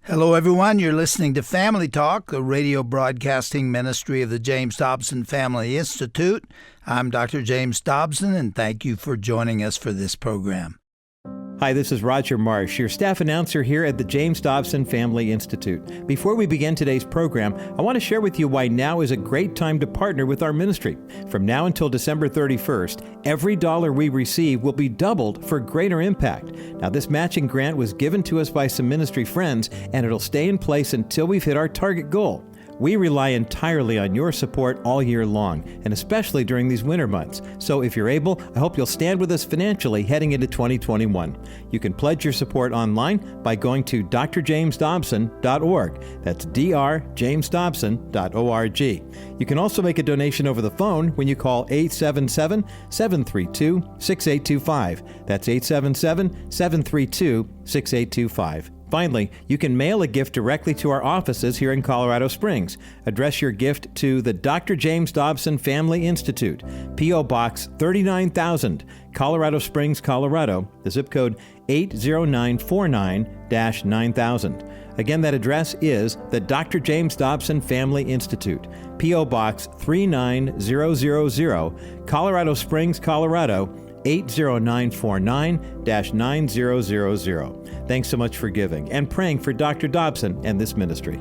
Hello, everyone. You're listening to Family Talk, the radio broadcasting ministry of the James Dobson Family Institute. I'm Dr. James Dobson, and thank you for joining us for this program. Hi, this is Roger Marsh, your staff announcer here at the James Dobson Family Institute. Before we begin today's program, I want to share with you why now is a great time to partner with our ministry. From now until December 31st, every dollar we receive will be doubled for greater impact. Now, this matching grant was given to us by some ministry friends, and it'll stay in place until we've hit our target goal. We rely entirely on your support all year long, and especially during these winter months. So if you're able, I hope you'll stand with us financially heading into 2021. You can pledge your support online by going to drjamesdobson.org. That's drjamesdobson.org. You can also make a donation over the phone when you call 877-732-6825. That's 877-732-6825. Finally, you can mail a gift directly to our offices here in Colorado Springs. Address your gift to the Dr. James Dobson Family Institute, P.O. Box 39,000, Colorado Springs, Colorado, the zip code 80949-9000. Again, that address is the Dr. James Dobson Family Institute, P.O. Box 39000, Colorado Springs, Colorado, 80949-9000. Thanks so much for giving and praying for Dr. Dobson and this ministry.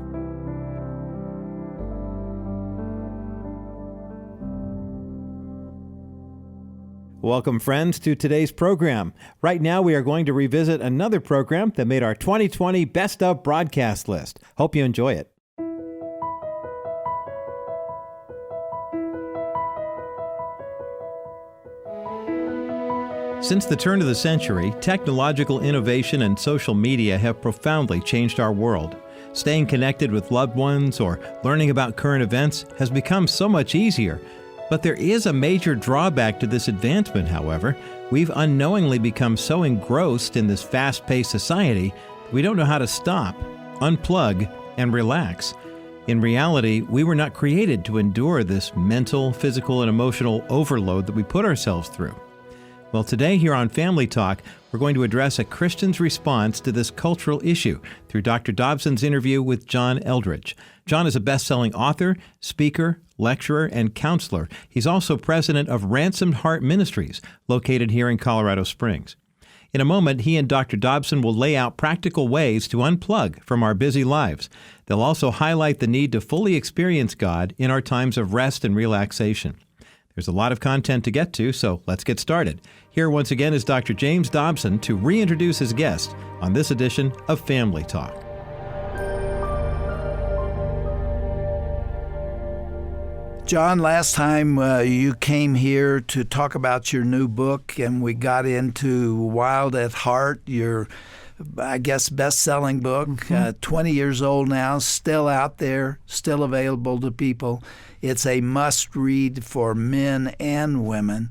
Welcome, friends, to today's program. Right now, we are going to revisit another program that made our 2020 Best of broadcast list. Hope you enjoy it. Since the turn of the century, technological innovation and social media have profoundly changed our world. Staying connected with loved ones or learning about current events has become so much easier. But there is a major drawback to this advancement, however. We've unknowingly become so engrossed in this fast-paced society, we don't know how to stop, unplug, and relax. In reality, we were not created to endure this mental, physical, and emotional overload that we put ourselves through. Well, today here on Family Talk, we're going to address a Christian's response to this cultural issue through Dr. Dobson's interview with John Eldredge. John is a best-selling author, speaker, lecturer, and counselor. He's also president of Ransomed Heart Ministries, located here in Colorado Springs. In a moment, he and Dr. Dobson will lay out practical ways to unplug from our busy lives. They'll also highlight the need to fully experience God in our times of rest and relaxation. There's a lot of content to get to, so let's get started. Here once again is Dr. James Dobson to reintroduce his guest on this edition of Family Talk. John, last time you came here to talk about your new book, and we got into Wild at Heart, your, I guess, best-selling book, 20 years old now, still out there, still available to people. It's a must-read for men and women,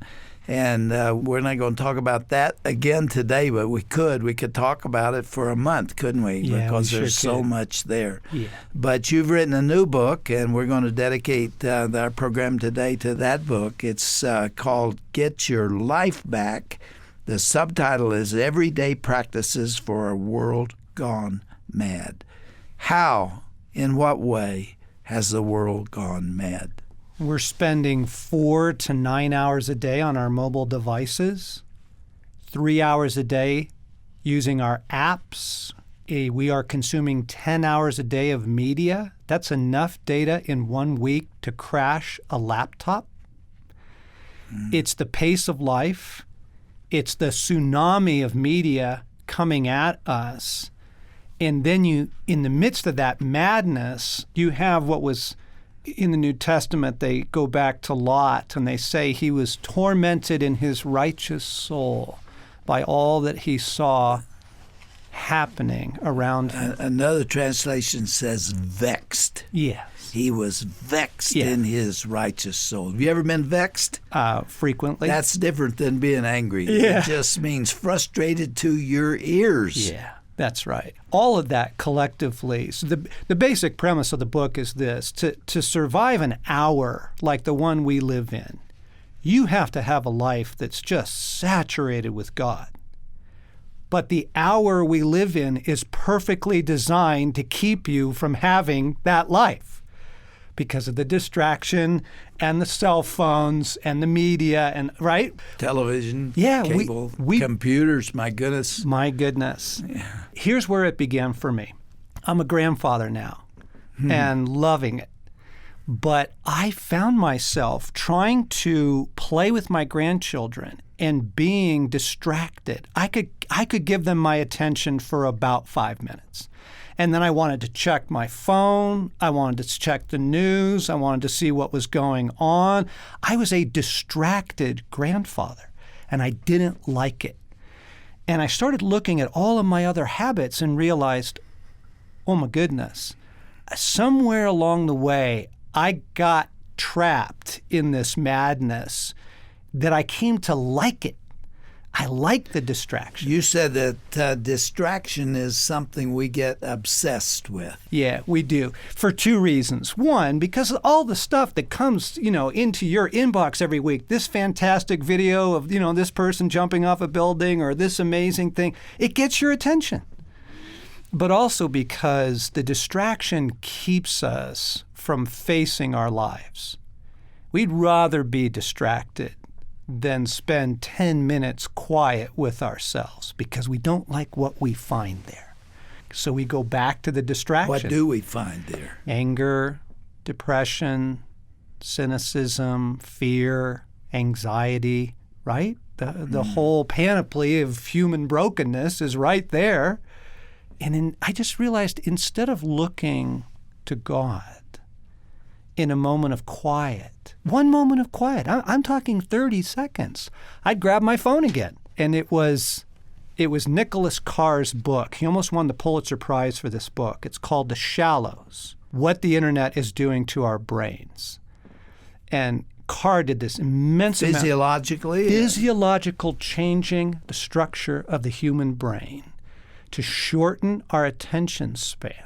and we're not going to talk about that again today, but we could talk about it for a month, couldn't we? Yeah, because we there's sure so could. much there. Yeah. But you've written a new book, and we're going to dedicate our program today to that book. It's called Get Your Life Back. The subtitle is Everyday Practices for a World Gone Mad. How, in what way, has the world gone mad? We're spending 4 to 9 hours a day on our mobile devices, 3 hours a day using our apps. We are consuming 10 hours a day of media. That's enough data in 1 week to crash a laptop. It's the pace of life. It's the tsunami of media coming at us. And then you, in the midst of that madness, you have what was in the New Testament. They go back to Lot and they say he was tormented in his righteous soul by all that he saw happening around him. Another translation says vexed. Yes. He was vexed in his righteous soul. Have you ever been vexed? Frequently. That's different than being angry. Yeah. It just means frustrated to your ears. Yeah, that's right. All of that collectively. So the basic premise of the book is this: to survive an hour like the one we live in, you have to have a life that's just saturated with God. But the hour we live in is perfectly designed to keep you from having that life because of the distraction and the cell phones and the media and, right? Television, Yeah, cable, we computers, my goodness. My goodness. Here's where it began for me. I'm a grandfather now and loving it. But I found myself trying to play with my grandchildren and being distracted. I could give them my attention for about 5 minutes. And then I wanted to check my phone. I wanted to check the news. I wanted to see what was going on. I was a distracted grandfather, and I didn't like it. And I started looking at all of my other habits and realized, oh my goodness, somewhere along the way, I got trapped in this madness that I came to like it. I like the distraction. You said that distraction is something we get obsessed with. Yeah, we do. For two reasons. One, because of all the stuff that comes, into your inbox every week, this fantastic video of, this person jumping off a building or this amazing thing, it gets your attention. But also because the distraction keeps us from facing our lives. We'd rather be distracted than spend 10 minutes quiet with ourselves because we don't like what we find there. So we go back to the distraction. What do we find there? Anger, depression, cynicism, fear, anxiety, right? The whole panoply of human brokenness is right there. And I just realized instead of looking to God in a moment of quiet, one moment of quiet, I'm talking 30 seconds, I'd grab my phone again. And it was Nicholas Carr's book. He almost won the Pulitzer Prize for this book. It's called The Shallows, What the Internet is Doing to Our Brains. And Carr did this immense physiological changing the structure of the human brain to shorten our attention span,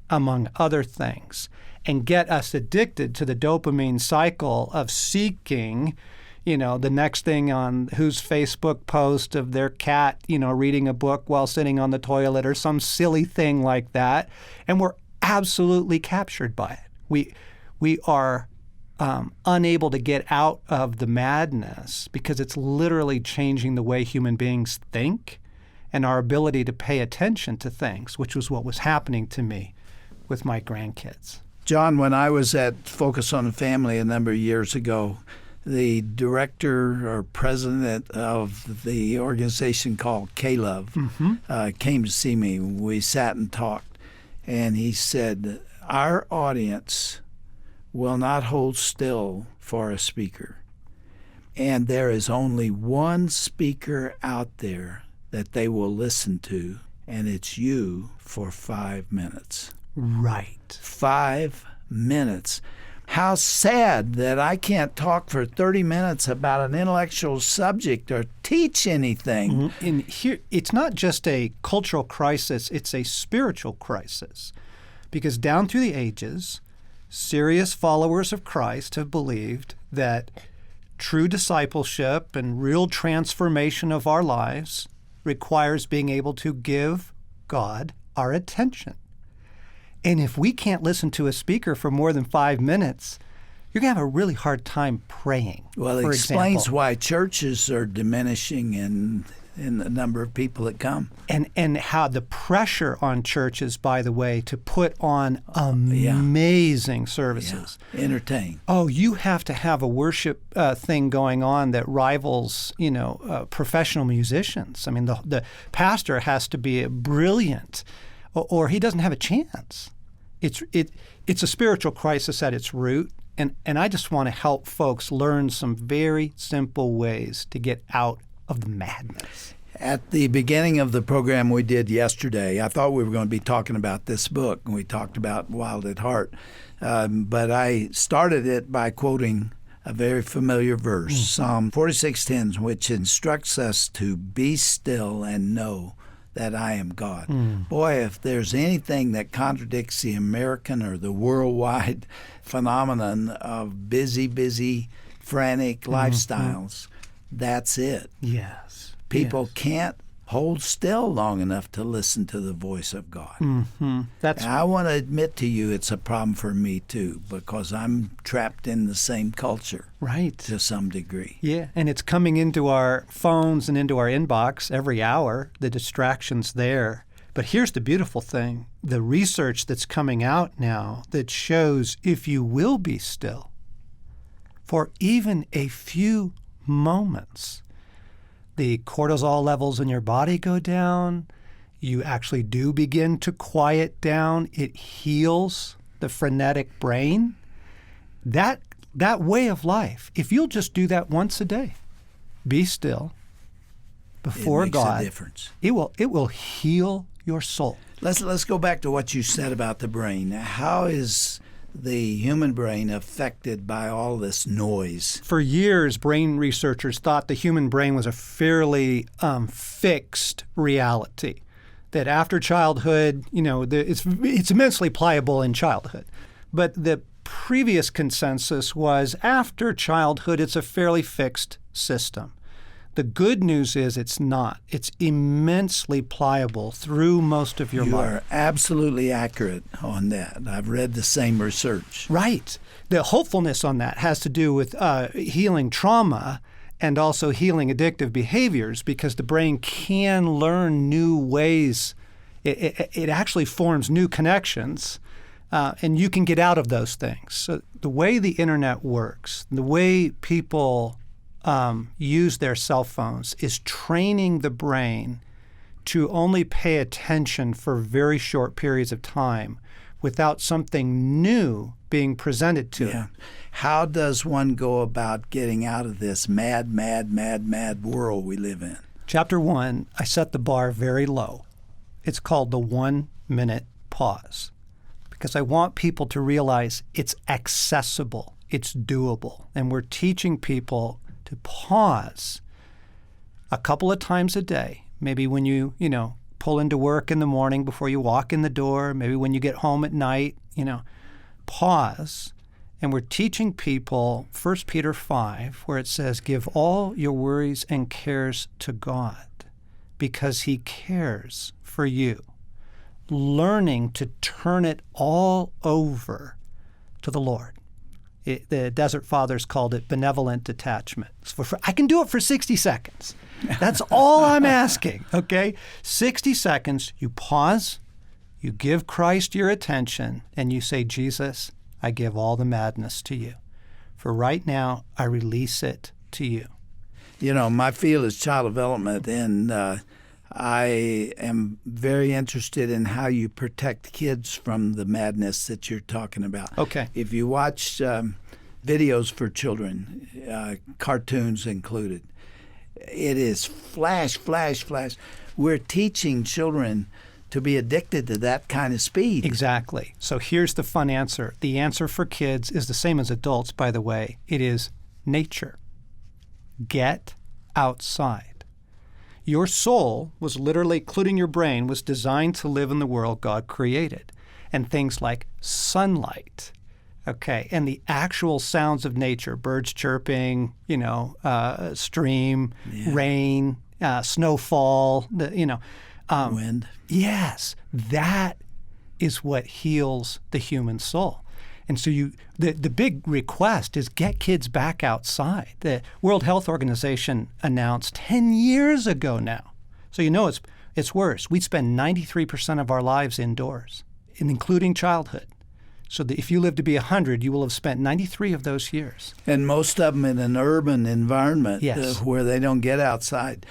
among other things, and get us addicted to the dopamine cycle of seeking, the next thing on whose Facebook post of their cat, reading a book while sitting on the toilet or some silly thing like that. And we're absolutely captured by it. We are unable to get out of the madness because it's literally changing the way human beings think and our ability to pay attention to things, which was what was happening to me with my grandkids. John, when I was at Focus on the Family a number of years ago, the director or president of the organization called K-Love came to see me. We sat and talked, and he said, our audience will not hold still for a speaker. And there is only one speaker out there that they will listen to, and it's you for 5 minutes. Right. 5 minutes. How sad that I can't talk for 30 minutes about an intellectual subject or teach anything. Mm-hmm. And here, it's not just a cultural crisis, it's a spiritual crisis. Because down through the ages, serious followers of Christ have believed that true discipleship and real transformation of our lives requires being able to give God our attention. And if we can't listen to a speaker for more than 5 minutes, you're going to have a really hard time praying. Well, it explains why churches are diminishing in the number of people that come. And how the pressure on churches, by the way, to put on amazing services. Yeah. Entertain. Oh, you have to have a worship thing going on that rivals, professional musicians. I mean, the pastor has to be brilliant or he doesn't have a chance. It's a spiritual crisis at its root, and I just want to help folks learn some very simple ways to get out of the madness. At the beginning of the program we did yesterday, I thought we were going to be talking about this book, and we talked about Wild at Heart. But I started it by quoting a very familiar verse, Psalm 46:10, which instructs us to be still and know that I am God. Boy, if there's anything that contradicts the American or the worldwide phenomenon of busy, frantic lifestyles, that's it. Yes. People can't hold still long enough to listen to the voice of God. That's And I want to admit to you it's a problem for me too, because I'm trapped in the same culture right. to some degree. Yeah, and it's coming into our phones and into our inbox every hour, the distractions there. But here's the beautiful thing, the research that's coming out now that shows if you will be still for even a few moments, the cortisol levels in your body go down. You actually do begin to quiet down. It heals the frenetic brain. That way of life, if you'll just do that once a day, be still before It makes God, a difference. it will heal your soul. Let's go back to what you said about the brain. How is the human brain affected by all this noise? For years, brain researchers thought the human brain was a fairly fixed reality. That after childhood, it's immensely pliable in childhood. But the previous consensus was after childhood, it's a fairly fixed system. The good news is it's not. It's immensely pliable through most of your You life. are absolutely accurate on that. I've read the same research. Right. The hopefulness on that has to do with healing trauma and also healing addictive behaviors, because the brain can learn new ways. It actually forms new connections, and you can get out of those things. So the way the internet works, the way people use their cell phones is training the brain to only pay attention for very short periods of time without something new being presented to it. How does one go about getting out of this mad world we live in? Chapter 1, I set the bar very low. It's called the 1-minute pause, because I want people to realize it's accessible, it's doable, and we're teaching people to pause a couple of times a day, maybe when you pull into work in the morning before you walk in the door, maybe when you get home at night, pause. And we're teaching people 1 Peter 5, where it says, give all your worries and cares to God because he cares for you. Learning to turn it all over to the Lord. The Desert Fathers called it benevolent detachment. I can do it for 60 seconds. That's all I'm asking, okay? 60 seconds, you pause, you give Christ your attention, and you say, Jesus, I give all the madness to you. For right now, I release it to you. My field is child development, and I am very interested in how you protect kids from the madness that you're talking about. Okay. If you watch videos for children, cartoons included, it is flash. We're teaching children to be addicted to that kind of speed. Exactly. So here's the fun answer. The answer for kids is the same as adults, by the way. It is nature. Get outside. Your soul was literally, including your brain, was designed to live in the world God created. And things like sunlight, okay, and the actual sounds of nature, birds chirping, stream, rain, snowfall, Wind. Yes, that is what heals the human soul. And so the big request is get kids back outside. The World Health Organization announced 10 years ago now. So it's worse. We spend 93% of our lives indoors, including childhood. So that if you live to be 100, you will have spent 93 of those years. And most of them in an urban environment. Yes. Where they don't get outside.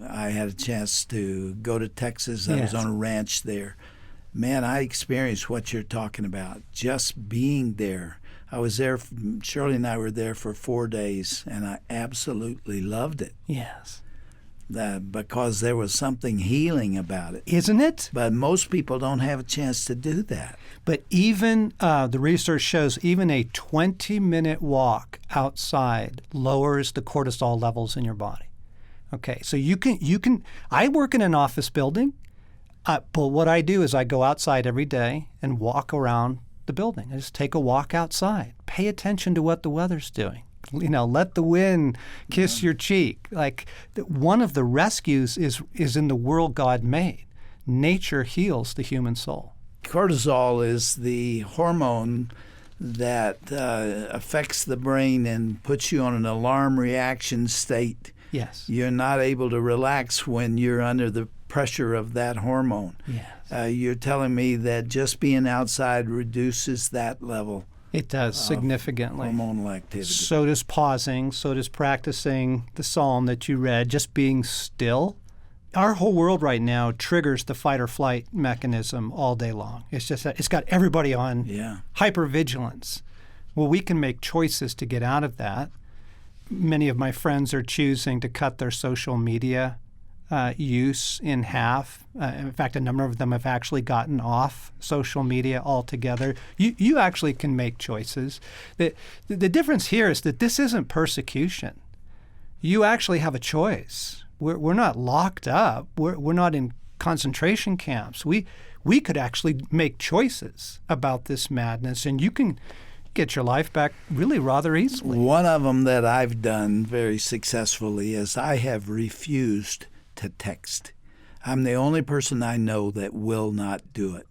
I had a chance to go to Texas. I was on a ranch there. Man, I experienced what you're talking about, just being there. I was there, Shirley and I were there for 4 days, and I absolutely loved it. Yes. Because there was something healing about it. Isn't it? But most people don't have a chance to do that. But even the research shows even a 20-minute walk outside lowers the cortisol levels in your body. Okay, so you can. I work in an office building. But what I do is I go outside every day and walk around the building. I just take a walk outside. Pay attention to what the weather's doing. let the wind kiss your cheek. Like one of the rescues is in the world God made. Nature heals the human soul. Cortisol is the hormone that affects the brain and puts you on an alarm reaction state. Yes. You're not able to relax when you're under the pressure of that hormone. Yes. You're telling me that just being outside reduces that level. It does significantly. Hormonal activity. So does pausing, so does practicing the psalm that you read, just being still. Our whole world right now triggers the fight or flight mechanism all day long. It's just that it's got everybody on hypervigilance. Well, we can make choices to get out of that. Many of my friends are choosing to cut their social media use in half. In fact, a number of them have actually gotten off social media altogether. You actually can make choices. The difference here is that this isn't persecution. You actually have a choice. We're not locked up. We're not in concentration camps. We could actually make choices about this madness, and you can get your life back really rather easily. One of them that I've done very successfully is I have refused to text. I'm the only person I know that will not do it.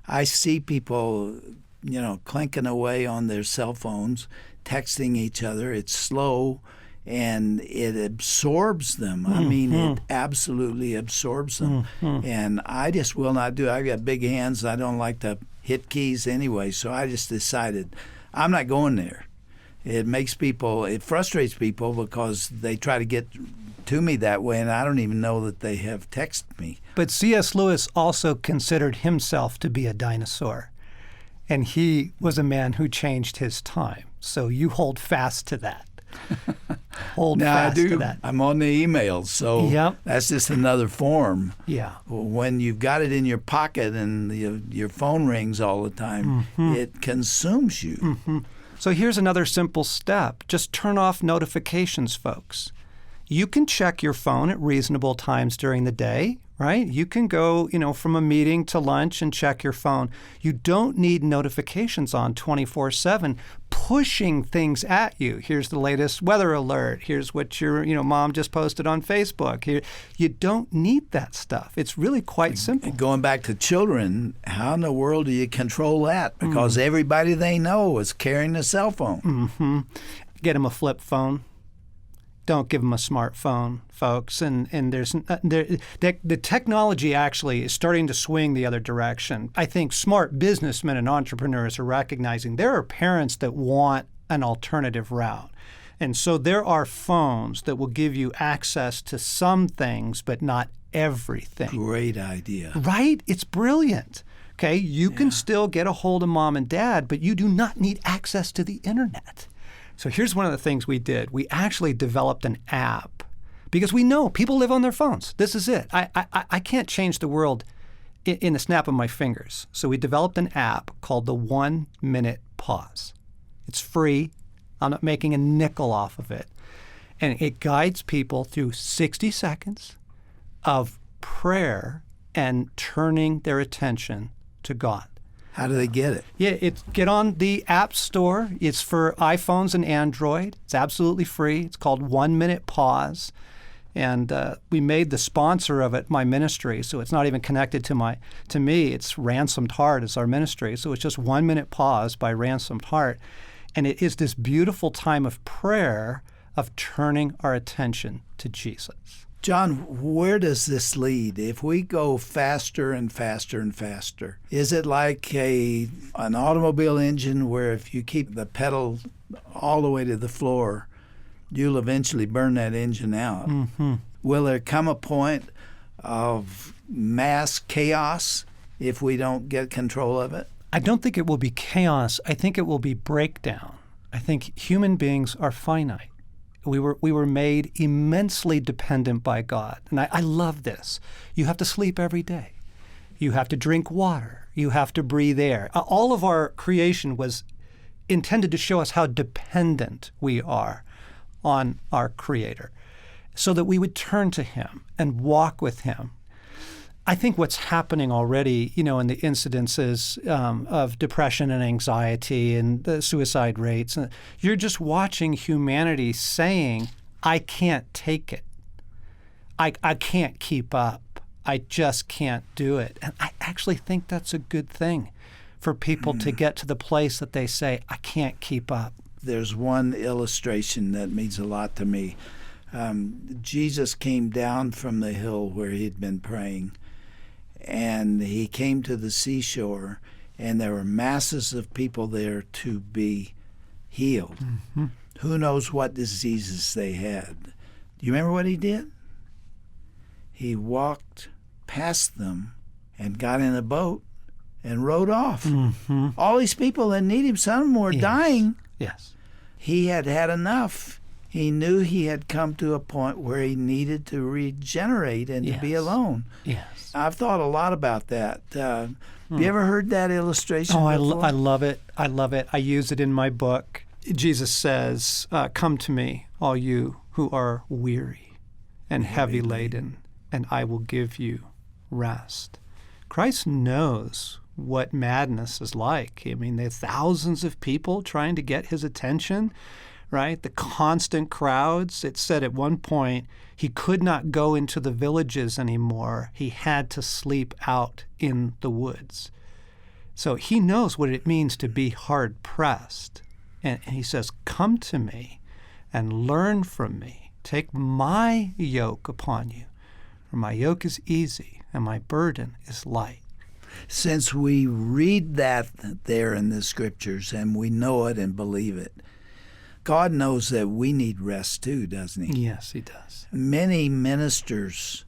I see people, clinking away on their cell phones, texting each other. It's slow and it absorbs them. I mean, it absolutely absorbs them. And I just will not do it. I got big hands. I don't like to hit keys anyway. So I just decided I'm not going there. It frustrates people because they try to get to me that way, and I don't even know that they have texted me. But C.S. Lewis also considered himself to be a dinosaur, and he was a man who changed his time. So you hold fast to that. Now, to that. I'm on the emails, so that's just another form. Yeah. When you've got it in your pocket and your phone rings all the time, it consumes you. So here's another simple step. Just turn off notifications, folks. You can check your phone at reasonable times during the day, right? You can go, from a meeting to lunch and check your phone. You don't need notifications on 24/7 pushing things at you. Here's the latest weather alert. Here's what your, mom just posted on Facebook. Here, you don't need that stuff. It's really quite simple. Going back to children, how in the world do you control that? Because everybody they know is carrying a cell phone. Get them a flip phone. Don't give them a smartphone, folks. And the technology actually is starting to swing the other direction. I think smart businessmen and entrepreneurs are recognizing there are parents that want an alternative route. And so there are phones that will give you access to some things, but not everything. Great idea. Right? It's brilliant. Okay, you can still get a hold of mom and dad, but you do not need access to the internet. So here's one of the things we did. We actually developed an app because we know people live on their phones. This is it. I can't change the world in the snap of my fingers. So we developed an app called the 1 Minute Pause. It's free. I'm not making a nickel off of it. And it guides people through 60 seconds of prayer and turning their attention to God. How do they get it? Yeah, get on the App Store. It's for iPhones and Android. It's absolutely free. It's called 1 Minute Pause. And we made the sponsor of it my ministry, so it's not even connected to me. It's Ransomed Heart is our ministry. So it's just 1 Minute Pause by Ransomed Heart. And it is this beautiful time of prayer of turning our attention to Jesus. John, where does this lead? If we go faster and faster and faster, is it like an automobile engine where if you keep the pedal all the way to the floor, you'll eventually burn that engine out? Will there come a point of mass chaos if we don't get control of it? I don't think it will be chaos. I think it will be breakdown. I think human beings are finite. We were made immensely dependent by God. And I love this. You have to sleep every day. You have to drink water. You have to breathe air. All of our creation was intended to show us how dependent we are on our Creator so that we would turn to Him and walk with Him. I think what's happening already, in the incidences of depression and anxiety and the suicide rates, you're just watching humanity saying, I can't take it. I can't keep up. I just can't do it. And I actually think that's a good thing for people to get to the place that they say, I can't keep up. There's one illustration that means a lot to me. Jesus came down from the hill where he'd been praying, and he came to the seashore, and there were masses of people there to be healed. Mm-hmm. Who knows what diseases they had? Do you remember what he did? He walked past them and got in a boat and rowed off. Mm-hmm. All these people that need him, some of them were dying. Yes. He had had enough. He knew he had come to a point where he needed to regenerate and to be alone. Yes. I've thought a lot about that. Have you ever heard that illustration before? I love it. I love it. I use it in my book. Jesus says, come to me, all you who are weary and heavy laden, and I will give you rest. Christ knows what madness is like. I mean, there's thousands of people trying to get his attention, right? The constant crowds. It said at one point he could not go into the villages anymore. He had to sleep out in the woods. So he knows what it means to be hard pressed. And he says, come to me and learn from me. Take my yoke upon you. For my yoke is easy and my burden is light. Since we read that there in the scriptures and we know it and believe it, God knows that we need rest too, doesn't he? Yes, he does. Many ministers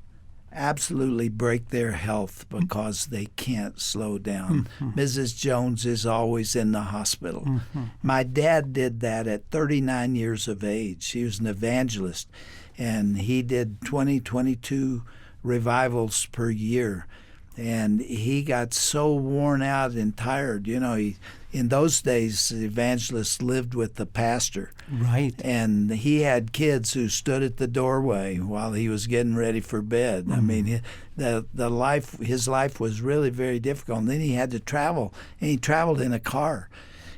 absolutely break their health because they can't slow down. Mm-hmm. Mrs. Jones is always in the hospital. Mm-hmm. My dad did that at 39 years of age. He was an evangelist, and he did 22 revivals per year. And he got so worn out and tired. In those days, the evangelists lived with the pastor. Right. And he had kids who stood at the doorway while he was getting ready for bed. Mm-hmm. I mean, his life was really very difficult. And then he had to travel, and he traveled in a car.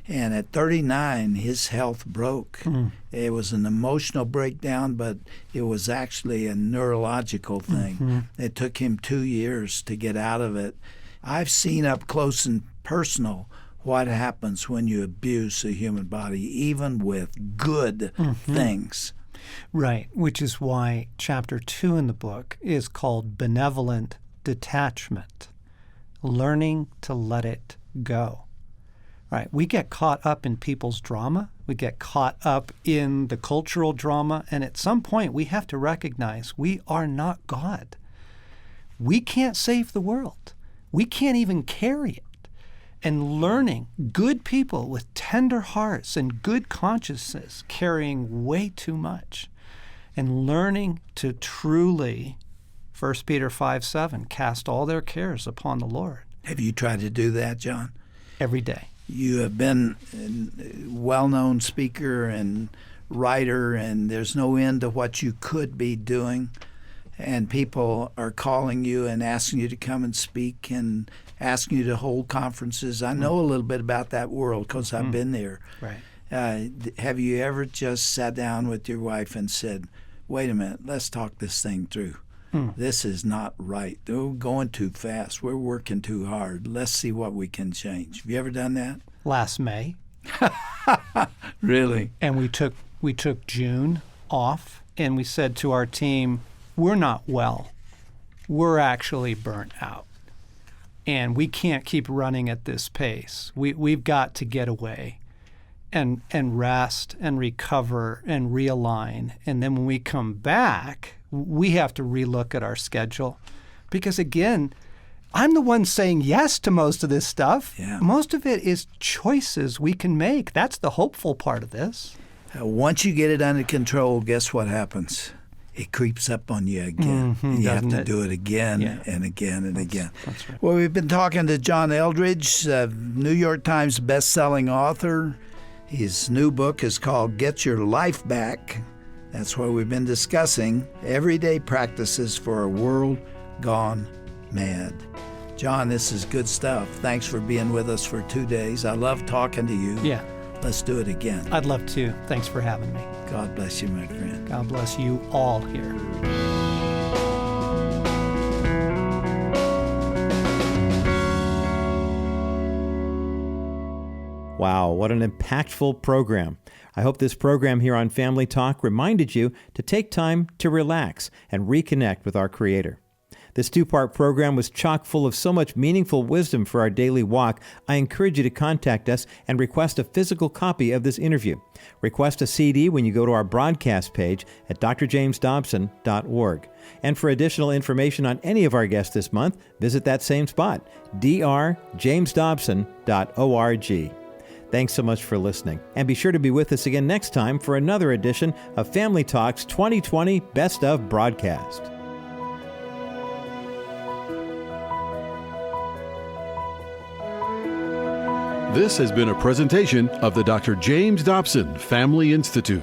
And at 39, his health broke. Mm. It was an emotional breakdown, but it was actually a neurological thing. Mm-hmm. It took him 2 years to get out of it. I've seen up close and personal what happens when you abuse a human body, even with good things. Right, which is why chapter 2 in the book is called Benevolent Detachment, learning to let it go. Right, we get caught up in people's drama. We get caught up in the cultural drama. And at some point, we have to recognize we are not God. We can't save the world. We can't even carry it. And learning good people with tender hearts and good consciences carrying way too much. And learning to truly, 1 Peter 5:7, cast all their cares upon the Lord. Have you tried to do that, John? Every day. You have been a well-known speaker and writer, and there's no end to what you could be doing. And people are calling you and asking you to come and speak and asking you to hold conferences. I know a little bit about that world because I've been there. Right. Have you ever just sat down with your wife and said, wait a minute, let's talk this thing through? This is not right. We're going too fast. We're working too hard. Let's see what we can change. Have you ever done that? Last May. Really? And we took June off, and we said to our team, we're not well. We're actually burnt out. And we can't keep running at this pace. We've got to get away and rest and recover and realign. And then when we come back, we have to relook at our schedule. Because again, I'm the one saying yes to most of this stuff. Yeah. Most of it is choices we can make. That's the hopeful part of this. Once you get it under control, guess what happens? It creeps up on you again. And you have to do it again and again and again. That's right. Well, we've been talking to John Eldredge, New York Times best-selling author. His new book is called Get Your Life Back. That's what we've been discussing, everyday practices for a world gone mad. John, this is good stuff. Thanks for being with us for 2 days. I love talking to you. Yeah, Let's do it again. I'd love to. Thanks for having me. God bless you, my friend. God bless you all here. Wow, what an impactful program. I hope this program here on Family Talk reminded you to take time to relax and reconnect with our Creator. This 2-part program was chock full of so much meaningful wisdom for our daily walk. I encourage you to contact us and request a physical copy of this interview. Request a CD when you go to our broadcast page at drjamesdobson.org. And for additional information on any of our guests this month, visit that same spot, drjamesdobson.org. Thanks so much for listening. And be sure to be with us again next time for another edition of Family Talk's 2020 Best of Broadcast. This has been a presentation of the Dr. James Dobson Family Institute.